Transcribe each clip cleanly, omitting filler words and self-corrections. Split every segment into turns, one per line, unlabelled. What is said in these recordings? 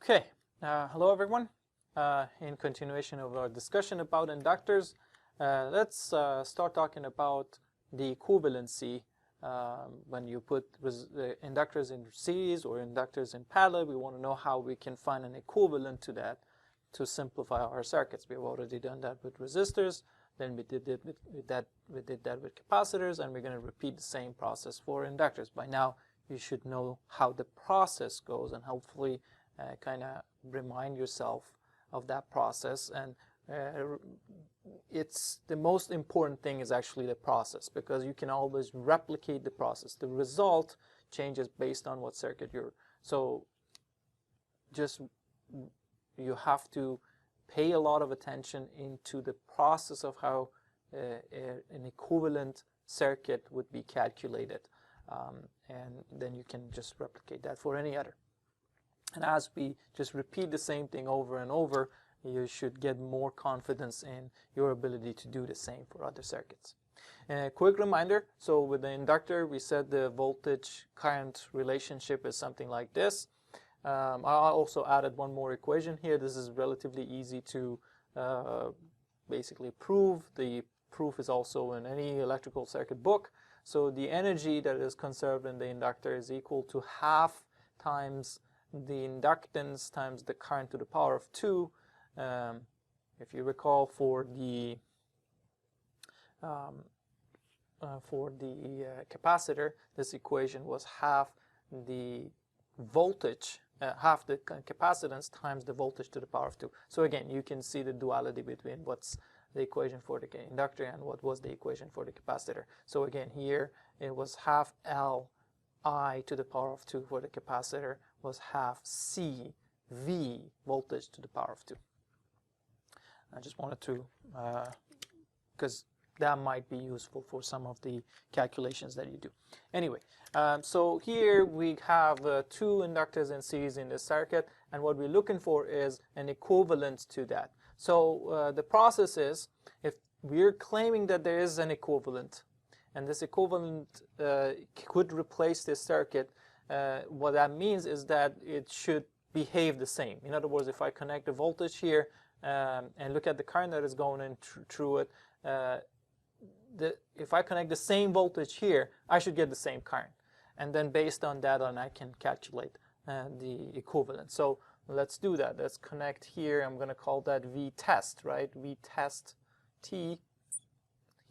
Okay, hello everyone. In continuation of our discussion about inductors, let's start talking about the equivalency. When you put inductors in series or inductors in parallel, we want to know how we can find an equivalent to that to simplify our circuits. We've already done that with resistors, then we did that with capacitors, and we're going to repeat the same process for inductors. By now, you should know how the process goes, and hopefully kind of remind yourself of that process. And it's the most important thing is actually the process, because you can always replicate the process. The result changes based on what circuit you're. So just you have to pay a lot of attention into the process of how an equivalent circuit would be calculated, and then you can just replicate that for any other. And as we just repeat the same thing over and over, you should get more confidence in your ability to do the same for other circuits. Quick reminder, so with the inductor, we said the voltage-current relationship is something like this. I also added one more equation here. This is relatively easy to basically prove. The proof is also in any electrical circuit book. So the energy that is conserved in the inductor is equal to half times the inductance times the current to the power of 2. If you recall, for the capacitor, this equation was half the voltage, half the capacitance times the voltage to the power of 2. So again, you can see the duality between what's the equation for the inductor and what was the equation for the capacitor. So again, here it was half L I to the power of 2 for the capacitor was half C V voltage to the power of 2. I just wanted to, because that might be useful for some of the calculations that you do. Anyway, so here we have two inductors in series in this circuit, and what we're looking for is an equivalent to that. So the process is, if we're claiming that there is an equivalent, and this equivalent could replace this circuit, what that means is that it should behave the same. In other words, if I connect the voltage here and look at the current that is going in through it, if I connect the same voltage here, I should get the same current. And then based on that, I can calculate the equivalent. So let's do that. Let's connect here. I'm going to call that V test, right? V test T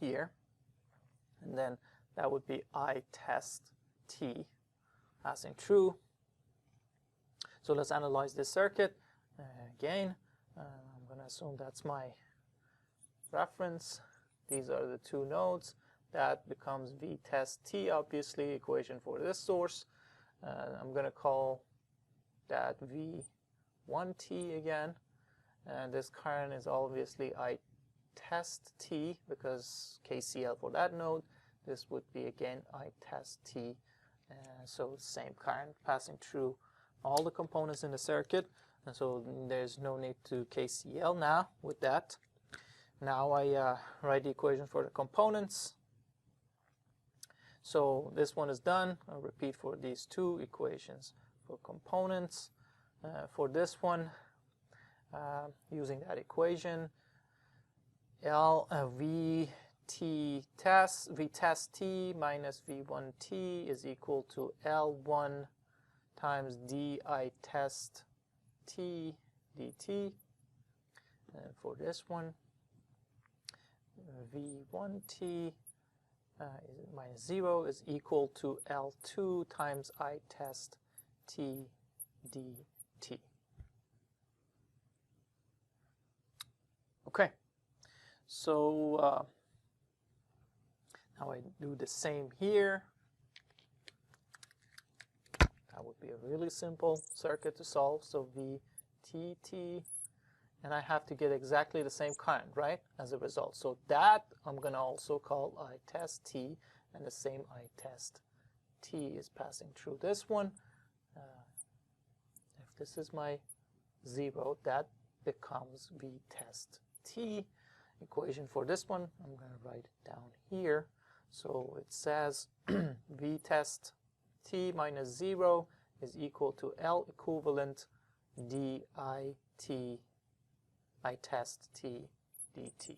here. And then that would be I test T passing through. So let's analyze this circuit. Again, I'm going to assume that's my reference. These are the two nodes. That becomes V test T, obviously, equation for this source. I'm going to call that V1T again. And this current is obviously I test T, because KCL for that node. This would be again I test T. So same current passing through all the components in the circuit. And so there's no need to KCL now with that. Now I write the equation for the components. So this one is done. I'll repeat for these two equations for components. For this one, using that equation, V test T minus V1T is equal to L1 times DI test T dt. And for this one, V1T minus 0 is equal to L2 times I test T dt. Okay, so now I do the same here. That would be a really simple circuit to solve. So VTT, and I have to get exactly the same current, right, as a result. So that I'm going to also call I test T, and the same I test T is passing through this one. If this is my 0, that becomes V test T. Equation for this one, I'm going to write it down here. So it says V test T minus 0 is equal to L equivalent I test t dt.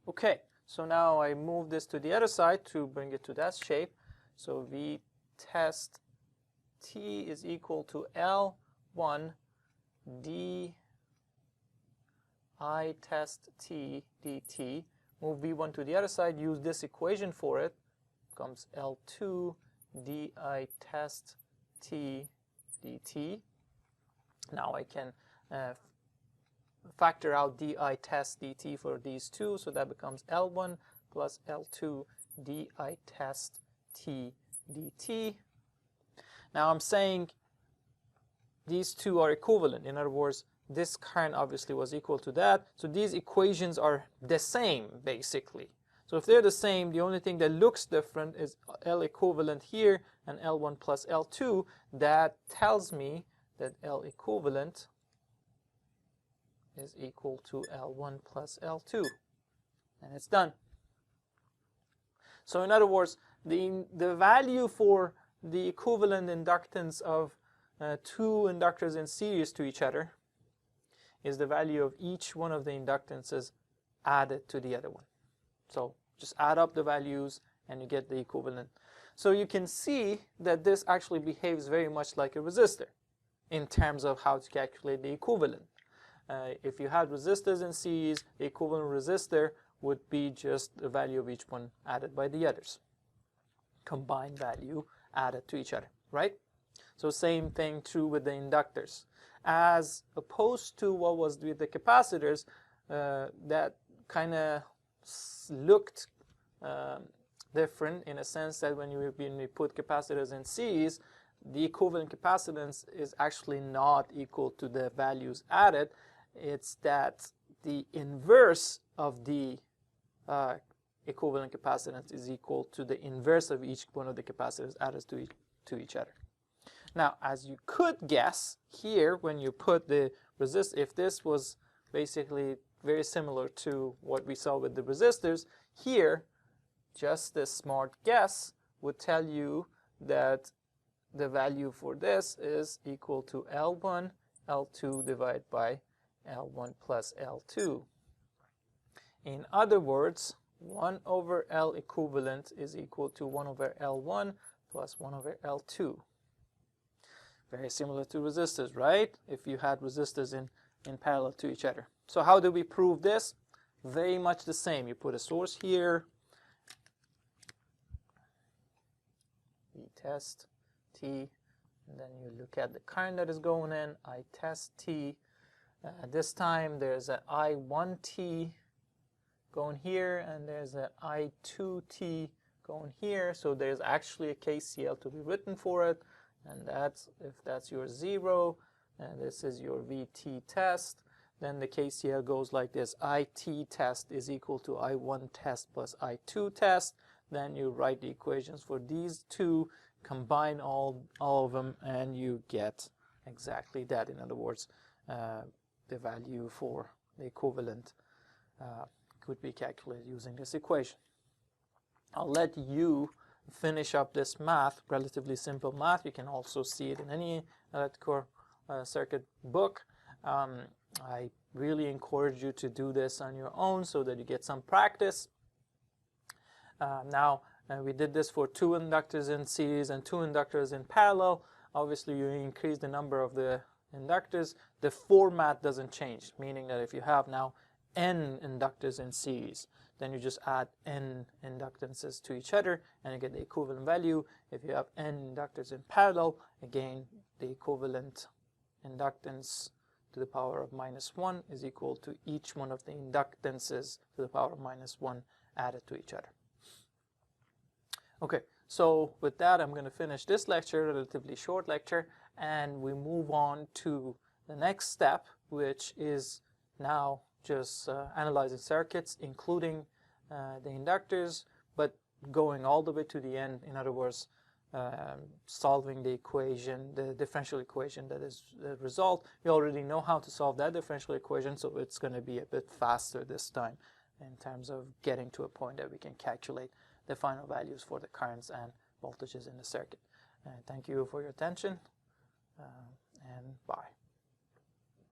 Okay, so now I move this to the other side to bring it to that shape. So v test t is equal to L1 d I test t dt. Move v1 to the other side, use this equation for it. Comes L2 di test t dt. Now I can factor out di test dt for these two, so that becomes L1 plus L2 di test t dt. Now I'm saying these two are equivalent. In other words, this current obviously was equal to that, so these equations are the same basically. So if they're the same, the only thing that looks different is L equivalent here and L1 plus L2. That tells me that L equivalent is equal to L1 plus L2. And it's done. So in other words, the value for the equivalent inductance of two inductors in series to each other is the value of each one of the inductances added to the other one. So just add up the values and you get the equivalent. So you can see that this actually behaves very much like a resistor in terms of how to calculate the equivalent. If you had resistors in series, the equivalent resistor would be just the value of each one added by the others. Combined value added to each other, right? So same thing true with the inductors. As opposed to what was with the capacitors, that kind of looked different in a sense that when we put capacitors in series, the equivalent capacitance is actually not equal to the values added. It's that the inverse of the equivalent capacitance is equal to the inverse of each one of the capacitors added to each other. Now, as you could guess, here when you put the resistor, if this was basically very similar to what we saw with the resistors, here just a smart guess would tell you that the value for this is equal to L1, L2 divided by L1 plus L2. In other words, 1 over L equivalent is equal to 1 over L1 plus 1 over L2. Very similar to resistors, right? If you had resistors in parallel to each other. So how do we prove this? Very much the same. You put a source here. We test T. And then you look at the current that is going in. I test T. This time there's a I1T going here. And there's a I2T going here. So there's actually a KCL to be written for it. And that's, if that's your 0, and this is your VT test, then the KCL goes like this. IT test is equal to I1 test plus I2 test. Then you write the equations for these two, combine all of them, and you get exactly that. In other words, the value for the equivalent could be calculated using this equation. I'll let you finish up this math, relatively simple math. You can also see it in any electrical circuit book. I really encourage you to do this on your own so that you get some practice. Now, we did this for 2 inductors in series and 2 inductors in parallel. Obviously, you increase the number of the inductors. The format doesn't change, meaning that if you have now n inductors in series, then you just add n inductances to each other and you get the equivalent value. If you have n inductors in parallel, again, the equivalent inductance to the power of -1 is equal to each one of the inductances to the power of -1 added to each other. Okay, so with that, I'm going to finish this lecture, relatively short lecture, and we move on to the next step, which is now just analyzing circuits, including the inductors, but going all the way to the end. In other words, solving the equation, the differential equation that is the result. We already know how to solve that differential equation, so it's going to be a bit faster this time in terms of getting to a point that we can calculate the final values for the currents and voltages in the circuit. Thank you for your attention.